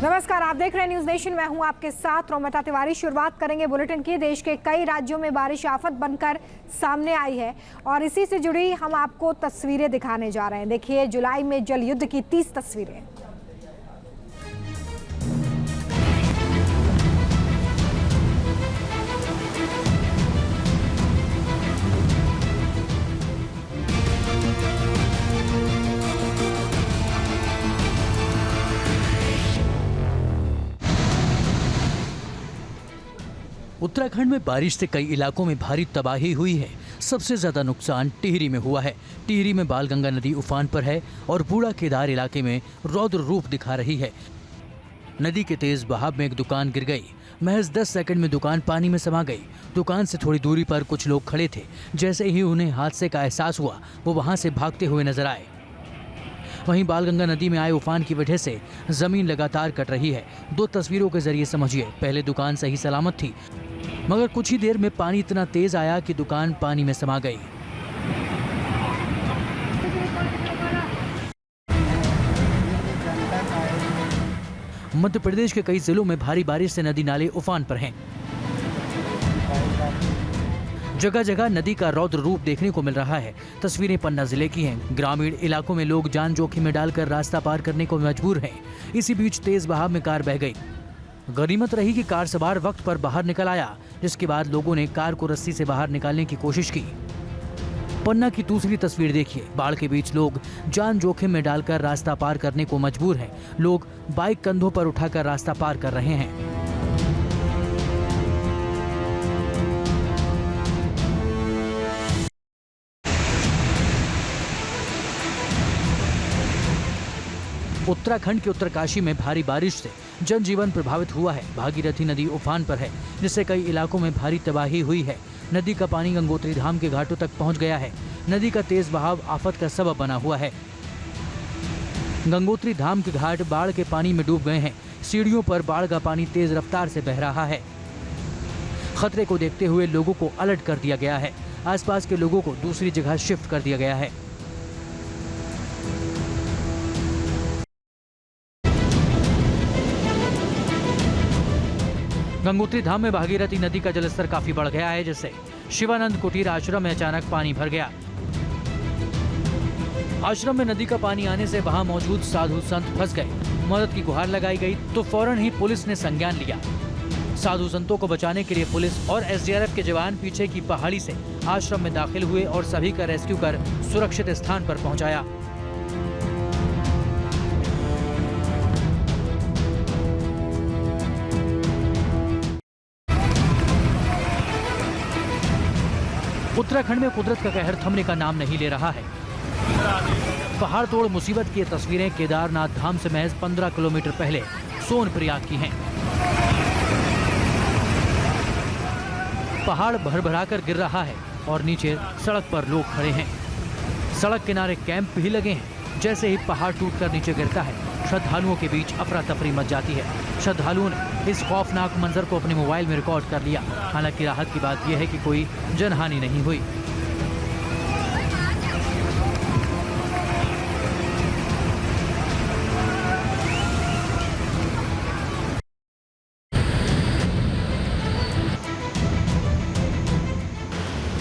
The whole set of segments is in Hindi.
नमस्कार, आप देख रहे हैं न्यूज नेशन। मैं हूं आपके साथ रोमिता तिवारी। शुरुआत करेंगे बुलेटिन की। देश के कई राज्यों में बारिश आफत बनकर सामने आई है और इसी से जुड़ी हम आपको तस्वीरें दिखाने जा रहे हैं। देखिए, जुलाई में जल युद्ध की 30 तस्वीरें। उत्तराखंड में बारिश से कई इलाकों में भारी तबाही हुई है। सबसे ज्यादा नुकसान टिहरी में हुआ है। टिहरी में बालगंगा नदी उफान पर है और बूढ़ा केदार इलाके में रौद्र रूप दिखा रही है। नदी के तेज बहाव में एक दुकान गिर गई। महज 10 सेकंड में दुकान पानी में समा गई। दुकान से थोड़ी दूरी पर कुछ लोग खड़े थे। जैसे ही उन्हें हादसे का एहसास हुआ, वो वहां से भागते हुए नजर आए। वहीं बालगंगा नदी में आए उफान की वजह से जमीन लगातार कट रही है। 2 तस्वीरों के जरिए समझिए। पहले दुकान सही सलामत थी, मगर कुछ ही देर में पानी इतना तेज आया कि दुकान पानी में समा गई। मध्य प्रदेश के कई जिलों में भारी बारिश से नदी नाले उफान पर हैं। जगह जगह नदी का रौद्र रूप देखने को मिल रहा है। तस्वीरें पन्ना जिले की हैं। ग्रामीण इलाकों में लोग जान जोखिम में डालकर रास्ता पार करने को मजबूर हैं। इसी बीच तेज बहाव में कार बह गई। गनीमत रही कि कार सवार वक्त पर बाहर निकल आया, जिसके बाद लोगों ने कार को रस्सी से बाहर निकालने की कोशिश की। पन्ना की दूसरी तस्वीर देखिए। बाढ़ के बीच लोग जान जोखिम में डालकर रास्ता पार करने को मजबूर हैं। लोग बाइक कंधों पर उठाकर रास्ता पार कर रहे हैं। उत्तराखंड के उत्तरकाशी में भारी बारिश से जनजीवन प्रभावित हुआ है। भागीरथी नदी उफान पर है, जिससे कई इलाकों में भारी तबाही हुई है। नदी का पानी गंगोत्री धाम के घाटों तक पहुंच गया है। नदी का तेज बहाव आफत का सबब बना हुआ है। गंगोत्री धाम के घाट बाढ़ के पानी में डूब गए हैं। सीढ़ियों पर बाढ़ का पानी तेज रफ्तार से बह रहा है। खतरे को देखते हुए लोगों को अलर्ट कर दिया गया है। आसपास के लोगों को दूसरी जगह शिफ्ट कर दिया गया है। गंगोत्री धाम में भागीरथी नदी का जलस्तर काफी बढ़ गया है, जिससे शिवानंद कुटीर आश्रम में अचानक पानी भर गया। आश्रम में नदी का पानी आने से वहां मौजूद साधु संत फंस गए। मदद की गुहार लगाई गई तो फौरन ही पुलिस ने संज्ञान लिया। साधु संतों को बचाने के लिए पुलिस और एसडीआरएफ के जवान पीछे की पहाड़ी से आश्रम में दाखिल हुए और सभी का रेस्क्यू कर सुरक्षित स्थान पर पहुंचाया। उत्तराखंड में कुदरत का कहर थमने का नाम नहीं ले रहा है। पहाड़ तोड़ मुसीबत की तस्वीरें केदारनाथ धाम से महज 15 किलोमीटर पहले सोनप्रयाग की हैं। पहाड़ भर कर गिर रहा है और नीचे सड़क पर लोग खड़े हैं। सड़क किनारे कैंप भी लगे हैं। जैसे ही पहाड़ टूटकर नीचे गिरता है, श्रद्धालुओं के बीच अफरा तफरी मच जाती है। श्रद्धालुओं ने इस खौफनाक मंजर को अपने मोबाइल में रिकॉर्ड कर लिया। हालांकि राहत की बात यह है कि कोई जनहानि नहीं हुई।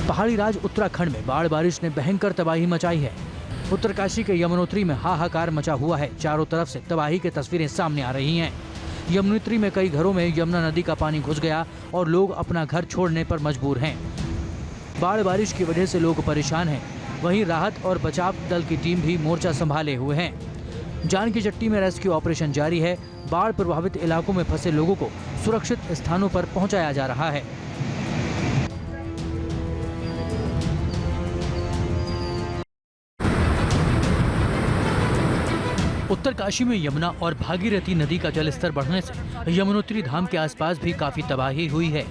पहाड़ी राज उत्तराखंड में बाढ़ बारिश ने भयंकर तबाही मचाई है। उत्तरकाशी के यमुनोत्री में हाहाकार मचा हुआ है। चारों तरफ से तबाही की तस्वीरें सामने आ रही हैं। यमुनोत्री में कई घरों में यमुना नदी का पानी घुस गया और लोग अपना घर छोड़ने पर मजबूर हैं। बाढ़ बारिश की वजह से लोग परेशान हैं। वहीं राहत और बचाव दल की टीम भी मोर्चा संभाले हुए हैं। जान की चट्टी में रेस्क्यू ऑपरेशन जारी है। बाढ़ प्रभावित इलाकों में फंसे लोगों को सुरक्षित स्थानों पर पहुंचाया जा रहा है। उत्तरकाशी में यमुना और भागीरथी नदी का जलस्तर बढ़ने से यमुनोत्री धाम के आसपास भी काफी तबाही हुई है।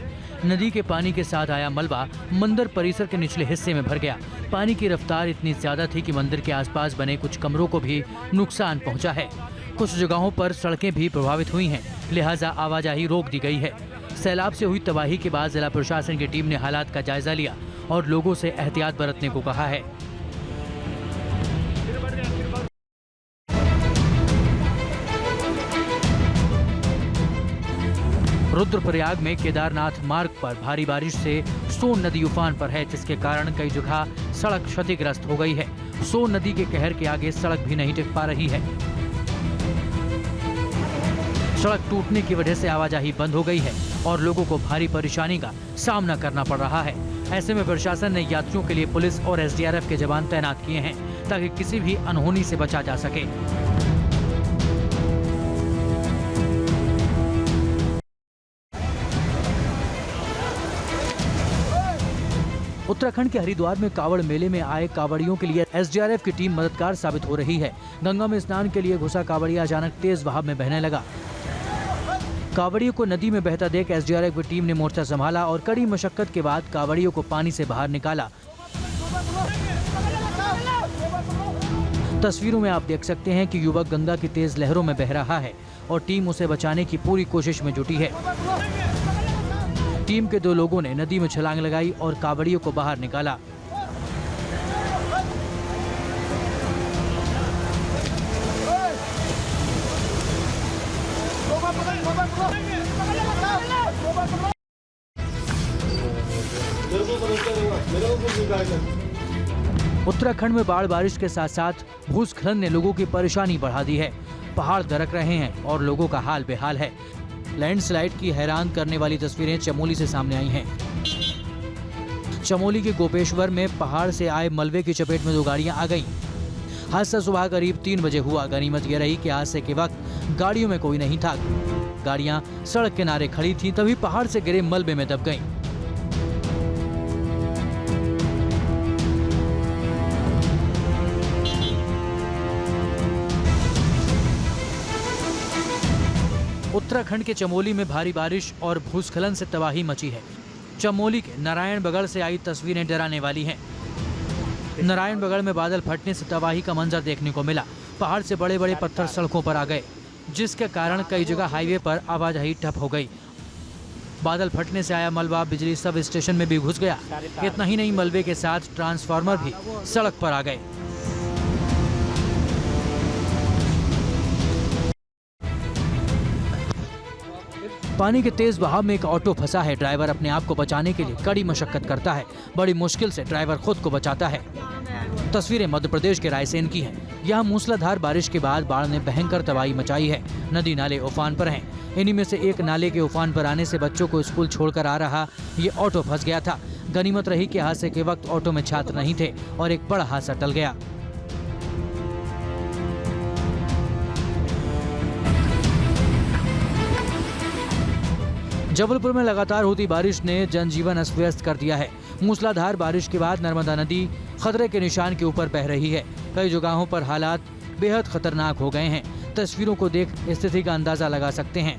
नदी के पानी के साथ आया मलबा मंदिर परिसर के निचले हिस्से में भर गया। पानी की रफ्तार इतनी ज्यादा थी कि मंदिर के आसपास बने कुछ कमरों को भी नुकसान पहुंचा है। कुछ जगहों पर सड़कें भी प्रभावित हुई हैं, लिहाजा आवाजाही रोक दी गई है। सैलाब से हुई तबाही के बाद जिला प्रशासन की टीम ने हालात का जायजा लिया और लोगों से एहतियात बरतने को कहा है। रुद्रप्रयाग में केदारनाथ मार्ग पर भारी बारिश से सोन नदी उफान पर है, जिसके कारण कई जगह सड़क क्षतिग्रस्त हो गई है। सोन नदी के कहर के आगे सड़क भी नहीं टिक पा रही है। सड़क टूटने की वजह से आवाजाही बंद हो गई है और लोगों को भारी परेशानी का सामना करना पड़ रहा है। ऐसे में प्रशासन ने यात्रियों के लिए पुलिस और एसडीआरएफ के जवान तैनात किए हैं ताकि किसी भी अनहोनी से बचा जा सके। उत्तराखंड के हरिद्वार में कावड़ मेले में आए कावड़ियों के लिए एसडीआरएफ की टीम मददगार साबित हो रही है। गंगा में स्नान के लिए घुसा कावड़िया अचानक तेज बहाव में बहने लगा। कावड़ियों को नदी में बहता देख एसडीआरएफ की टीम ने मोर्चा संभाला और कड़ी मशक्कत के बाद कावड़ियों को पानी से बाहर निकाला। तस्वीरों में आप देख सकते हैं कि युवक गंगा की तेज लहरों में बह रहा है और टीम उसे बचाने की पूरी कोशिश में जुटी है। टीम के 2 लोगों ने नदी में छलांग लगाई और कावड़ियों को बाहर निकाला। उत्तराखंड में बाढ़ बारिश के साथ साथ भूस्खलन ने लोगों की परेशानी बढ़ा दी है। पहाड़ दरक रहे हैं और लोगों का हाल बेहाल है। लैंडस्लाइड की हैरान करने वाली तस्वीरें चमोली से सामने आई हैं। चमोली के गोपेश्वर में पहाड़ से आए मलबे की चपेट में 2 गाड़ियां आ गईं। हादसा सुबह करीब 3 बजे हुआ। गनीमत यह रही कि हादसे के वक्त गाड़ियों में कोई नहीं था। गाड़ियां सड़क किनारे खड़ी थीं, तभी पहाड़ से गिरे मलबे में दब गईं। उत्तराखंड के चमोली में भारी बारिश और भूस्खलन से तबाही मची है। चमोली के नारायणबगड़ से आई तस्वीरें डराने वाली हैं। नारायणबगड़ में बादल फटने से तबाही का मंजर देखने को मिला। पहाड़ से बड़े बड़े पत्थर सड़कों पर आ गए, जिसके कारण कई जगह हाईवे पर आवाजाही ठप हो गई। बादल फटने से आया मलबा बिजली सब स्टेशन में भी घुस गया। इतना ही नहीं, मलबे के साथ ट्रांसफार्मर भी सड़क पर आ गए। पानी के तेज बहाव में एक ऑटो फंसा है। ड्राइवर अपने आप को बचाने के लिए कड़ी मशक्कत करता है। बड़ी मुश्किल से ड्राइवर खुद को बचाता है। तस्वीरें मध्य प्रदेश के रायसेन की हैं। यहाँ मूसलाधार बारिश के बाद बाढ़ ने भयंकर तबाही मचाई है। नदी नाले उफान पर हैं। इन्हीं में से एक नाले के उफान पर आने से बच्चों को स्कूल छोड़कर आ रहा ये ऑटो फंस गया था। गनीमत रही कि हादसे के वक्त ऑटो में छात्र नहीं थे और एक बड़ा हादसा टल गया। जबलपुर में लगातार होती बारिश ने जनजीवन अस्त व्यस्त कर दिया है। मूसलाधार बारिश के बाद नर्मदा नदी खतरे के निशान के ऊपर बह रही है। कई जगहों पर हालात बेहद खतरनाक हो गए हैं। तस्वीरों को देख स्थिति का अंदाजा लगा सकते हैं।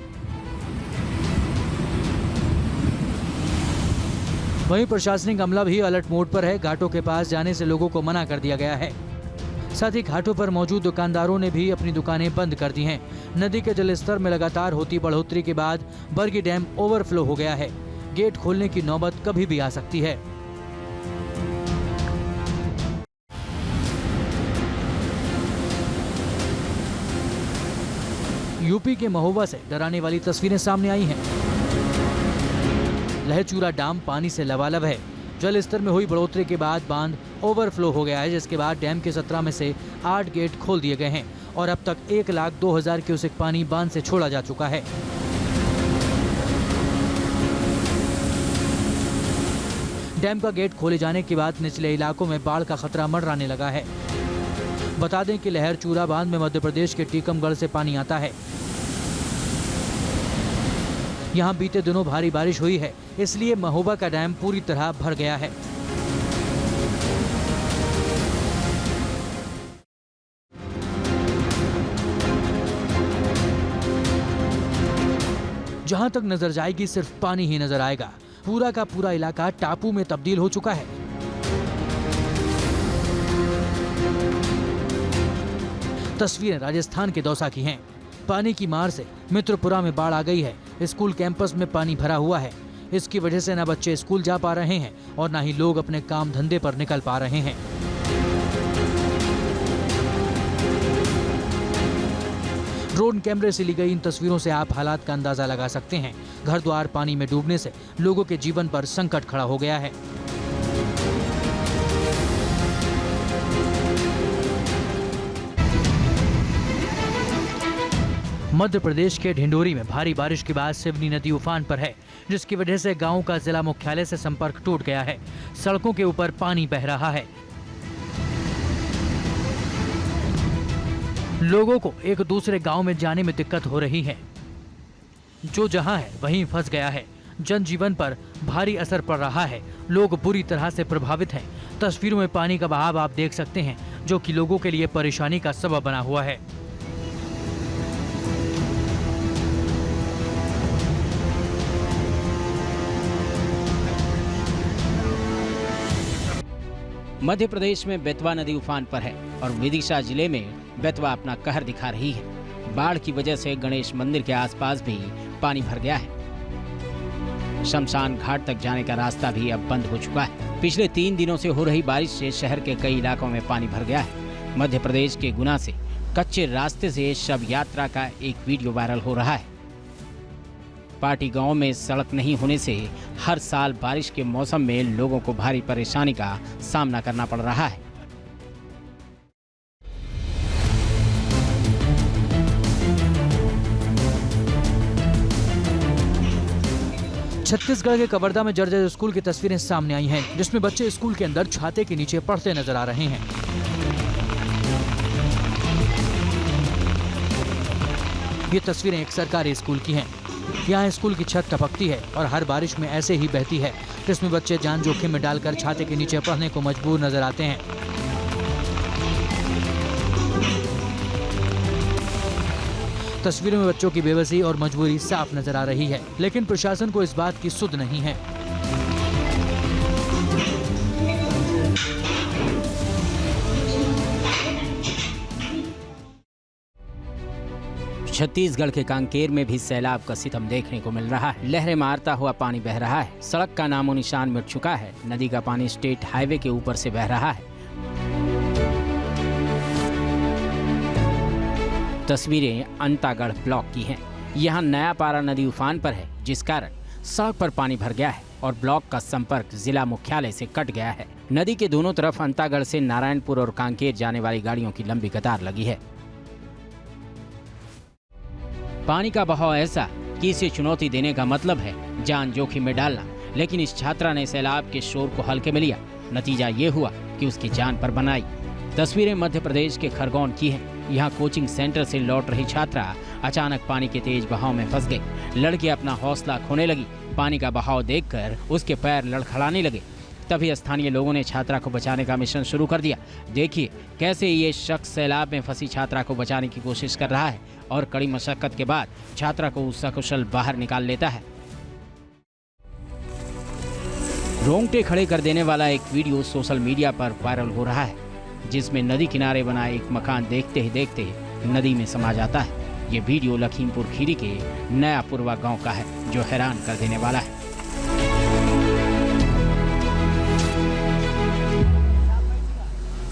वहीं प्रशासनिक अमला भी अलर्ट मोड पर है। घाटों के पास जाने से लोगों को मना कर दिया गया है। साथ ही घाटों पर मौजूद दुकानदारों ने भी अपनी दुकानें बंद कर दी हैं। नदी के जलस्तर में लगातार होती बढ़ोतरी के बाद बरगी डैम ओवरफ्लो हो गया है। गेट खोलने की नौबत कभी भी आ सकती है। यूपी के महोबा से डराने वाली तस्वीरें सामने आई हैं। लहचूरा डैम पानी से लबालब है। जल स्तर में हुई बढ़ोतरी के बाद बांध ओवरफ्लो हो गया है, जिसके बाद डैम के 17 में से 8 गेट खोल दिए गए हैं और अब तक 1,02,000 क्यूसेक पानी बांध से छोड़ा जा चुका है। डैम का गेट खोले जाने के बाद निचले इलाकों में बाढ़ का खतरा मंडराने लगा है। बता दें कि लहरचूरा बांध में मध्य प्रदेश के टीकमगढ़ से पानी आता है। यहाँ बीते दिनों भारी बारिश हुई है, इसलिए महोबा का डैम पूरी तरह भर गया है। जहां तक नजर जाएगी सिर्फ पानी ही नजर आएगा। पूरा का पूरा इलाका टापू में तब्दील हो चुका है। तस्वीरें राजस्थान के दौसा की हैं। पानी की मार से मित्रपुरा में बाढ़ आ गई है। स्कूल कैंपस में पानी भरा हुआ है। इसकी वजह से न बच्चे स्कूल जा पा रहे हैं और न ही लोग अपने काम धंधे पर निकल पा रहे हैं। ड्रोन कैमरे से ली गई इन तस्वीरों से आप हालात का अंदाजा लगा सकते हैं। घर द्वार पानी में डूबने से लोगों के जीवन पर संकट खड़ा हो गया है। मध्य प्रदेश के ढिंडोरी में भारी बारिश के बाद सिवनी नदी उफान पर है, जिसकी वजह से गांव का जिला मुख्यालय से संपर्क टूट गया है। सड़कों के ऊपर पानी बह रहा है। लोगों को एक दूसरे गांव में जाने में दिक्कत हो रही है। जो जहां है वहीं फंस गया है। जनजीवन पर भारी असर पड़ रहा है। लोग बुरी तरह से प्रभावित हैं। तस्वीरों में पानी का बहाव आप देख सकते हैं, जो कि लोगों के लिए परेशानी का सबब बना हुआ है। मध्य प्रदेश में बेतवा नदी उफान पर है और विदिशा जिले में बेतवा अपना कहर दिखा रही है। बाढ़ की वजह से गणेश मंदिर के आसपास भी पानी भर गया है। शमशान घाट तक जाने का रास्ता भी अब बंद हो चुका है। पिछले 3 दिनों से हो रही बारिश से शहर के कई इलाकों में पानी भर गया है। मध्य प्रदेश के गुना से कच्चे रास्ते से शव यात्रा का एक वीडियो वायरल हो रहा है। पार्टी गांव में सड़क नहीं होने से हर साल बारिश के मौसम में लोगों को भारी परेशानी का सामना करना पड़ रहा है। छत्तीसगढ़ के कवर्धा में जर्जर स्कूल की तस्वीरें सामने आई हैं, जिसमें बच्चे स्कूल के अंदर छाते के नीचे पढ़ते नजर आ रहे हैं। ये तस्वीरें एक सरकारी स्कूल की हैं। यहाँ स्कूल की छत टपकती है और हर बारिश में ऐसे ही बहती है, जिसमें बच्चे जान जोखिम में डालकर छाते के नीचे पढ़ने को मजबूर नजर आते हैं। तस्वीरों में बच्चों की बेबसी और मजबूरी साफ नजर आ रही है, लेकिन प्रशासन को इस बात की सुध नहीं है। छत्तीसगढ़ के कांकेर में भी सैलाब का सितम देखने को मिल रहा है। लहरें मारता हुआ पानी बह रहा है। सड़क का नामो निशान मिट चुका है। नदी का पानी स्टेट हाईवे के ऊपर से बह रहा है। तस्वीरें अंतागढ़ ब्लॉक की हैं। यहाँ नया पारा नदी उफान पर है, जिस कारण सड़क पर पानी भर गया है और ब्लॉक का संपर्क जिला मुख्यालय से कट गया है। नदी के दोनों तरफ अंतागढ़ से नारायणपुर और कांकेर जाने वाली गाड़ियों की लंबी कतार लगी है। पानी का बहाव ऐसा कि इसे चुनौती देने का मतलब है जान जोखिम में डालना, लेकिन इस छात्रा ने सैलाब के शोर को हल्के में लिया। नतीजा ये हुआ कि उसकी जान पर बन आई। तस्वीरें मध्य प्रदेश के खरगोन की हैं। यहाँ कोचिंग सेंटर से लौट रही छात्रा अचानक पानी के तेज बहाव में फंस गई। लड़की अपना हौसला खोने लगी। पानी का बहाव देखकर उसके पैर लड़खड़ाने लगे। तभी स्थानीय लोगों ने छात्रा को बचाने का मिशन शुरू कर दिया। देखिए कैसे ये शख्स सैलाब में फंसी छात्रा को बचाने की कोशिश कर रहा है और कड़ी मशक्कत के बाद छात्रा को सकुशल बाहर निकाल लेता है। रोंगटे खड़े कर देने वाला एक वीडियो सोशल मीडिया पर वायरल हो रहा है, जिसमें नदी किनारे बना एक मकान देखते ही देखते नदी में समा जाता है। ये वीडियो लखीमपुर खीरी के नया पुरवा गांव का है, जो हैरान कर देने वाला है।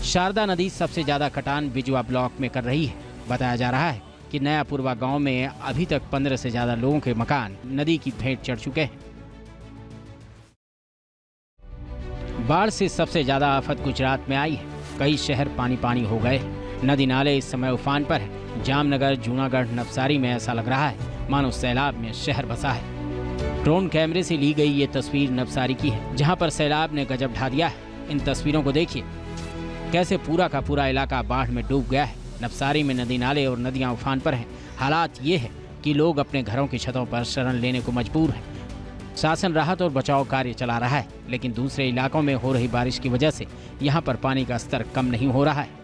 शारदा नदी सबसे ज्यादा कटान बिजुआ ब्लॉक में कर रही है। बताया जा रहा है कि नया पुरवा गांव में अभी तक 15 से ज्यादा लोगों के मकान नदी की भेंट चढ़ चुके हैं। बाढ़ से सबसे ज्यादा आफत गुजरात में आई है। कई शहर पानी पानी हो गए। नदी नाले इस समय उफान पर है। जामनगर, जूनागढ़, नवसारी में ऐसा लग रहा है मानो सैलाब में शहर बसा है। ड्रोन कैमरे से ली गई ये तस्वीर नवसारी की है, जहां पर सैलाब ने गजब ढा दिया है। इन तस्वीरों को देखिए कैसे पूरा का पूरा इलाका बाढ़ में डूब गया है। नवसारी में नदी नाले और नदियां उफान पर हैं। हालात ये है कि लोग अपने घरों की छतों पर शरण लेने को मजबूर हैं। शासन राहत और बचाव कार्य चला रहा है, लेकिन दूसरे इलाकों में हो रही बारिश की वजह से यहाँ पर पानी का स्तर कम नहीं हो रहा है।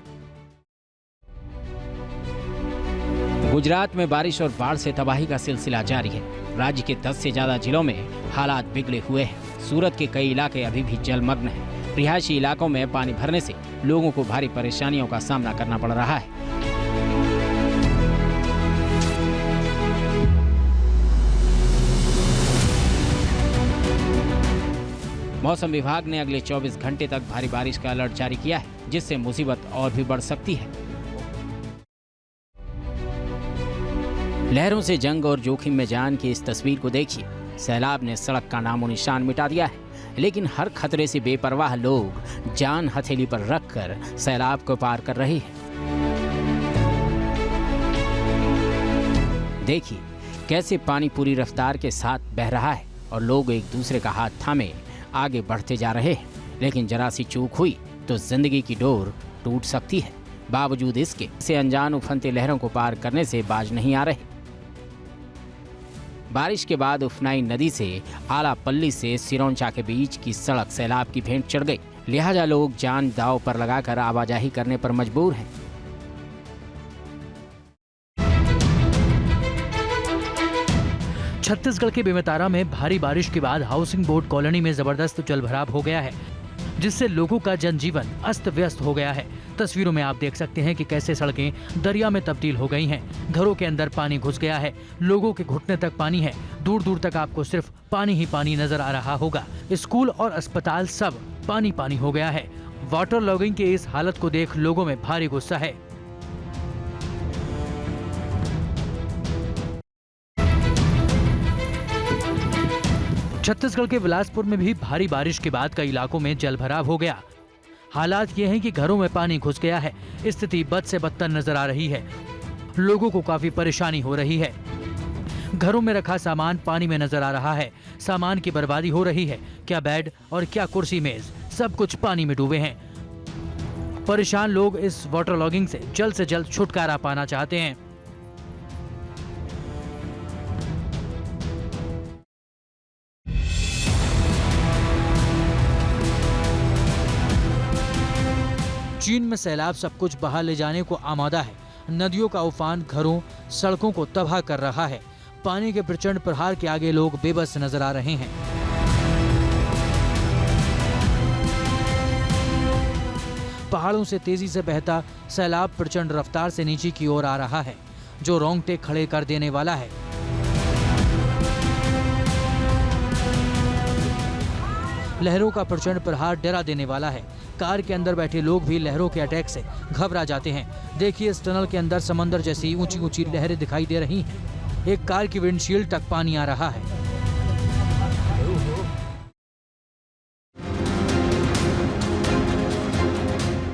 गुजरात में बारिश और बाढ़ से तबाही का सिलसिला जारी है। राज्य के 10 से ज्यादा जिलों में हालात बिगड़े हुए हैं। सूरत के कई इलाके अभी भी जलमग्न हैं। रिहायशी इलाकों में पानी भरने से लोगों को भारी परेशानियों का सामना करना पड़ रहा है। मौसम विभाग ने अगले 24 घंटे तक भारी बारिश का अलर्ट जारी किया है, जिससे मुसीबत और भी बढ़ सकती है। लहरों से जंग और जोखिम में जान की इस तस्वीर को देखिए। सैलाब ने सड़क का नामो निशान मिटा दिया है, लेकिन हर खतरे से बेपरवाह लोग जान हथेली पर रखकर सैलाब को पार कर रहे हैं। देखिए कैसे पानी पूरी रफ्तार के साथ बह रहा है और लोग एक दूसरे का हाथ थामे आगे बढ़ते जा रहे हैं। लेकिन जरा सी चूक हुई तो जिंदगी की डोर टूट सकती है। बावजूद इसके से अनजान उफनती लहरों को पार करने से बाज नहीं आ रहे। बारिश के बाद उफनाई नदी से आलापल्ली से सिरोंचा के बीच की सड़क सैलाब की भेंट चढ़ गई। लिहाजा लोग जान दांव पर लगाकर आवाजाही करने पर मजबूर हैं। छत्तीसगढ़ के बेमेतरा में भारी बारिश के बाद हाउसिंग बोर्ड कॉलोनी में जबरदस्त जलभराव हो गया है, जिससे लोगों का जनजीवन अस्त व्यस्त हो गया है। तस्वीरों में आप देख सकते हैं कि कैसे सड़कें दरिया में तब्दील हो गई हैं। घरों के अंदर पानी घुस गया है, लोगों के घुटने तक पानी है। दूर दूर तक आपको सिर्फ पानी ही पानी नजर आ रहा होगा। स्कूल और अस्पताल सब पानी पानी हो गया है। वाटर लॉगिंग की इस हालत को देख लोगों में भारी गुस्सा है। छत्तीसगढ़ के बिलासपुर में भी भारी बारिश के बाद कई इलाकों में जलभराव हो गया। हालात ये हैं कि घरों में पानी घुस गया है। स्थिति बद से बदतर नजर आ रही है। लोगों को काफी परेशानी हो रही है। घरों में रखा सामान पानी में नजर आ रहा है। सामान की बर्बादी हो रही है। क्या बेड और क्या कुर्सी मेज, सब कुछ पानी में डूबे हैं। परेशान लोग इस वाटर लॉगिंग से जल्द छुटकारा पाना चाहते हैं। चीन में सैलाब सब कुछ बहा ले जाने को आमादा है। नदियों का उफान घरों, सड़कों को तबाह कर रहा है। पानी के प्रचंड प्रहार के आगे लोग बेबस नजर आ रहे हैं। पहाड़ों से तेजी से बहता सैलाब प्रचंड रफ्तार से नीचे की ओर आ रहा है, जो रोंगटे खड़े कर देने वाला है। लहरों का प्रचंड प्रहार डरा देने वाला है। कार के अंदर बैठे लोग भी लहरों के अटैक से घबरा जाते हैं। देखिए इस टनल के अंदर समंदर जैसी ऊंची ऊंची लहरें दिखाई दे रही हैं। एक कार की विंडशील्ड तक पानी आ रहा है।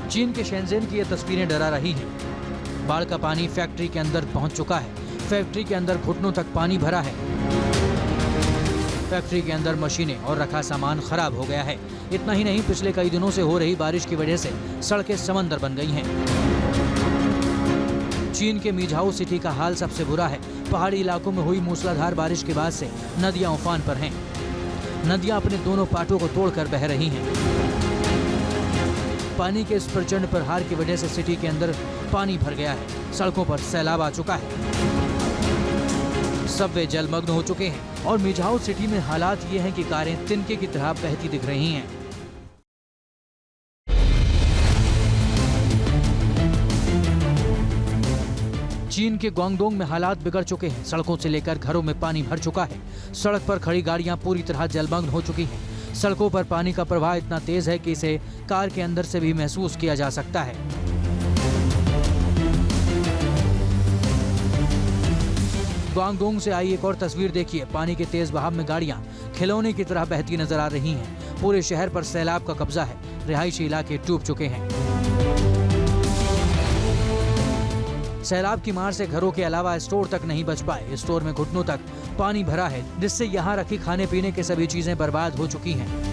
चीन के शेंजेन की ये तस्वीरें डरा रही हैं। बाढ़ का पानी फैक्ट्री के अंदर पहुंच चुका है। फैक्ट्री के अंदर घुटनों तक पानी भरा है। फैक्ट्री के अंदर मशीनें और रखा सामान खराब हो गया है। इतना ही नहीं, पिछले कई दिनों से हो रही बारिश की वजह से सड़कें समंदर बन गई हैं। चीन के मिझाओ सिटी का हाल सबसे बुरा है। पहाड़ी इलाकों में हुई मूसलाधार बारिश के बाद से नदियां उफान पर हैं। नदियां अपने दोनों पाटों को तोड़कर बह रही हैं। पानी के इस प्रचंड प्रहार की वजह से सिटी के अंदर पानी भर गया है। सड़कों पर सैलाब आ चुका है। सबवे जलमग्न हो चुके हैं और मिझाओ सिटी में हालात ये हैं कि कारें तिनके की तरह बहती दिख रही हैं। चीन के ग्वांगडोंग में हालात बिगड़ चुके हैं। सड़कों से लेकर घरों में पानी भर चुका है। सड़क पर खड़ी गाड़ियां पूरी तरह जलमग्न हो चुकी हैं। सड़कों पर पानी का प्रवाह इतना तेज है कि इसे कार के अंदर से भी महसूस किया जा सकता है। ग्वांगडोंग से आई एक और तस्वीर देखिए। पानी के तेज बहाव में गाड़ियां खिलौने की तरह बहती नजर आ रही हैं। पूरे शहर पर सैलाब का कब्जा है। रिहायशी इलाके डूब चुके हैं। सैलाब की मार से घरों के अलावा स्टोर तक नहीं बच पाए। स्टोर में घुटनों तक पानी भरा है, जिससे यहाँ रखी खाने पीने के सभी चीजें बर्बाद हो चुकी हैं।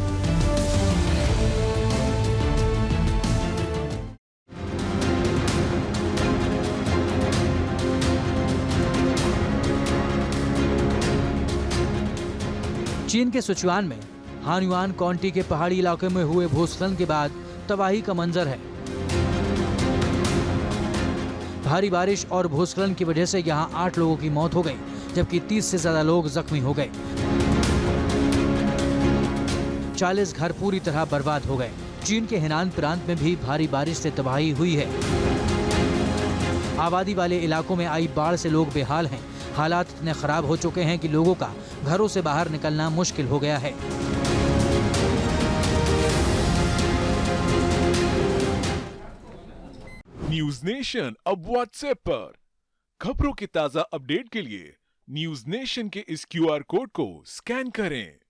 चीन के सिचुआन में हान्युआन काउंटी के पहाड़ी इलाके में हुए भूस्खलन के बाद तबाही का मंजर है। भारी बारिश और भूस्खलन की वजह से यहां 8 लोगों की मौत हो गई, जबकि 30 से ज्यादा लोग जख्मी हो गए। 40 घर पूरी तरह बर्बाद हो गए। चीन के हेनान प्रांत में भी भारी बारिश से तबाही हुई है। आबादी वाले इलाकों में आई बाढ़ से लोग बेहाल हैं। हालात इतने खराब हो चुके हैं कि लोगों का घरों से बाहर निकलना मुश्किल हो गया है। न्यूज नेशन अब व्हाट्सएप पर। खबरों के ताजा अपडेट के लिए न्यूज नेशन के इस QR कोड को स्कैन करें